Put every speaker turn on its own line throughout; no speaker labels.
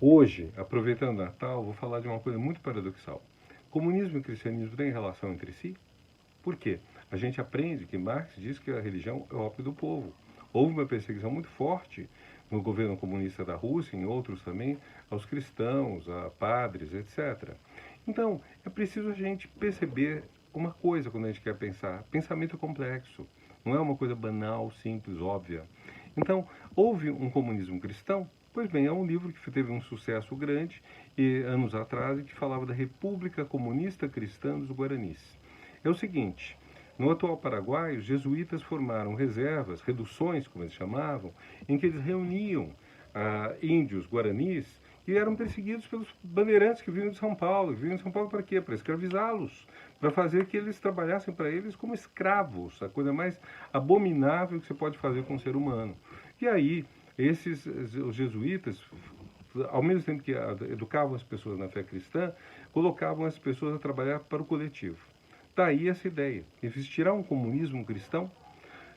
Hoje, aproveitando o Natal, vou falar de uma coisa muito paradoxal. Comunismo e cristianismo têm relação entre si? Por quê? A gente aprende que Marx diz que a religião é o ópio do povo. Houve uma perseguição muito forte no governo comunista da Rússia, em outros também, aos cristãos, a padres, etc. Então, é preciso a gente perceber uma coisa quando a gente quer pensar. Pensamento é complexo. Não é uma coisa banal, simples, óbvia. Então, houve um comunismo cristão? Pois bem, é um livro que teve um sucesso grande anos atrás e que falava da República Comunista Cristã dos Guaranis. É o seguinte, no atual Paraguai, os jesuítas formaram reservas, reduções, como eles chamavam, em que eles reuniam índios guaranis e eram perseguidos pelos bandeirantes que vinham de São Paulo. Vinham de São Paulo para quê? Para escravizá-los, para fazer que eles trabalhassem para eles como escravos, a coisa mais abominável que você pode fazer com um ser humano. E aí, os jesuítas, ao mesmo tempo que educavam as pessoas na fé cristã, colocavam as pessoas a trabalhar para o coletivo. Daí essa ideia. Existirá um comunismo cristão?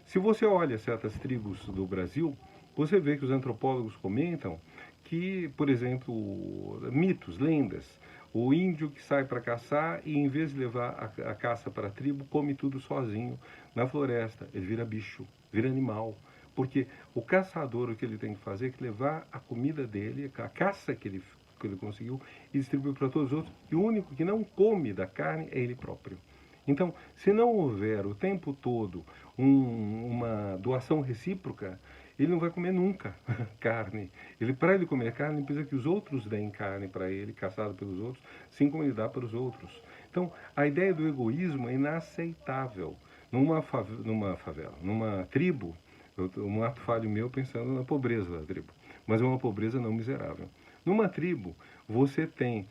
Se você olha certas tribos do Brasil, você vê que os antropólogos comentam que, por exemplo, mitos, lendas, o índio que sai para caçar e, em vez de levar a caça para a tribo, come tudo sozinho na floresta. Ele vira bicho, vira animal. Porque o caçador, o que ele tem que fazer é que levar a comida dele, a caça que ele conseguiu, e distribuir para todos os outros. E o único que não come da carne é ele próprio. Então, se não houver o tempo todo uma doação recíproca, ele não vai comer nunca carne. Para ele comer carne, ele precisa que os outros deem carne para ele, caçado pelos outros, assim como ele dá para os outros. Então, a ideia do egoísmo é inaceitável. Numa favela, numa tribo, um ato falho meu pensando na pobreza da tribo, mas é uma pobreza não miserável. Numa tribo, você tem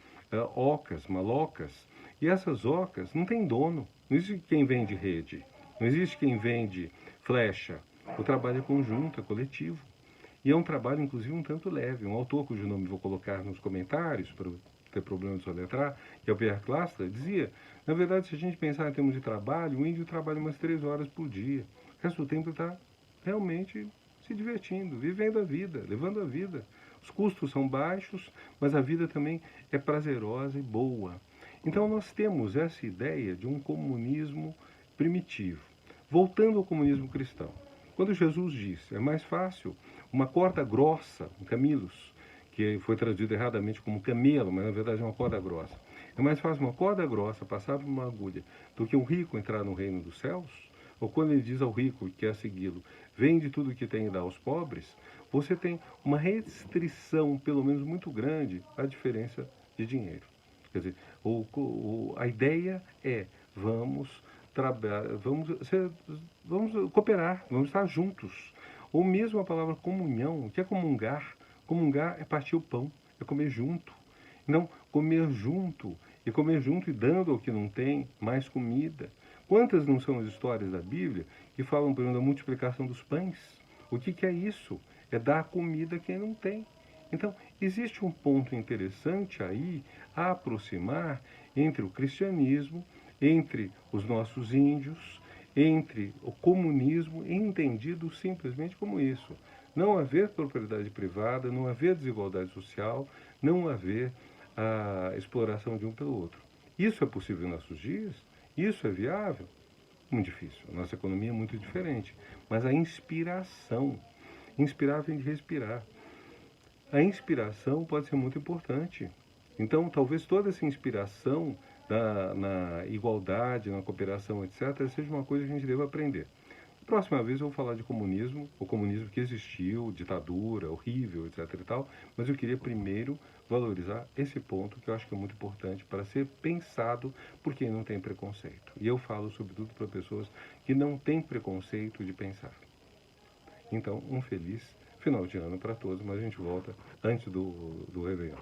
ocas, malocas, e essas ocas não têm dono. Não existe quem vende rede, não existe quem vende flecha. O trabalho é conjunto, é coletivo. E é um trabalho, inclusive, um tanto leve. Um autor cujo nome vou colocar nos comentários, para ter problema de soletrar, que é o Pierre Clastre, dizia, na verdade, se a gente pensar em termos de trabalho, o índio trabalha umas 3 horas por dia. O resto do tempo está realmente se divertindo, vivendo a vida, levando a vida. Os custos são baixos, mas a vida também é prazerosa e boa. Então nós temos essa ideia de um comunismo primitivo. Voltando ao comunismo cristão. Quando Jesus disse, é mais fácil uma corda grossa, um camilos, que foi traduzido erradamente como camelo, mas na verdade é uma corda grossa. É mais fácil uma corda grossa passar por uma agulha do que um rico entrar no reino dos céus? Ou quando ele diz ao rico que quer segui-lo, vende tudo o que tem e dá aos pobres, você tem uma restrição, pelo menos muito grande, à diferença de dinheiro. Quer dizer, a ideia é vamos trabalhar, vamos cooperar, vamos estar juntos. Ou mesmo a palavra comunhão, o que é comungar? Comungar é partir o pão, é comer junto. Não, comer junto e dando ao que não tem mais comida. Quantas não são as histórias da Bíblia que falam, por exemplo, da multiplicação dos pães? O que é isso? É dar comida a quem não tem. Então, existe um ponto interessante aí a aproximar entre o cristianismo, entre os nossos índios, entre o comunismo, entendido simplesmente como isso. Não haver propriedade privada, não haver desigualdade social, não haver a exploração de um pelo outro. Isso é possível em nossos dias? Isso é viável? Muito difícil. A nossa economia é muito diferente. Mas a inspirar vem de respirar. A inspiração pode ser muito importante. Então, talvez toda essa inspiração na igualdade, na cooperação, etc., seja uma coisa que a gente deva aprender. Próxima vez eu vou falar de comunismo, o comunismo que existiu, ditadura, horrível, etc. e tal, mas eu queria primeiro valorizar esse ponto que eu acho que é muito importante para ser pensado por quem não tem preconceito. E eu falo sobretudo para pessoas que não têm preconceito de pensar. Então, um feliz final de ano para todos, mas a gente volta antes do Réveillon.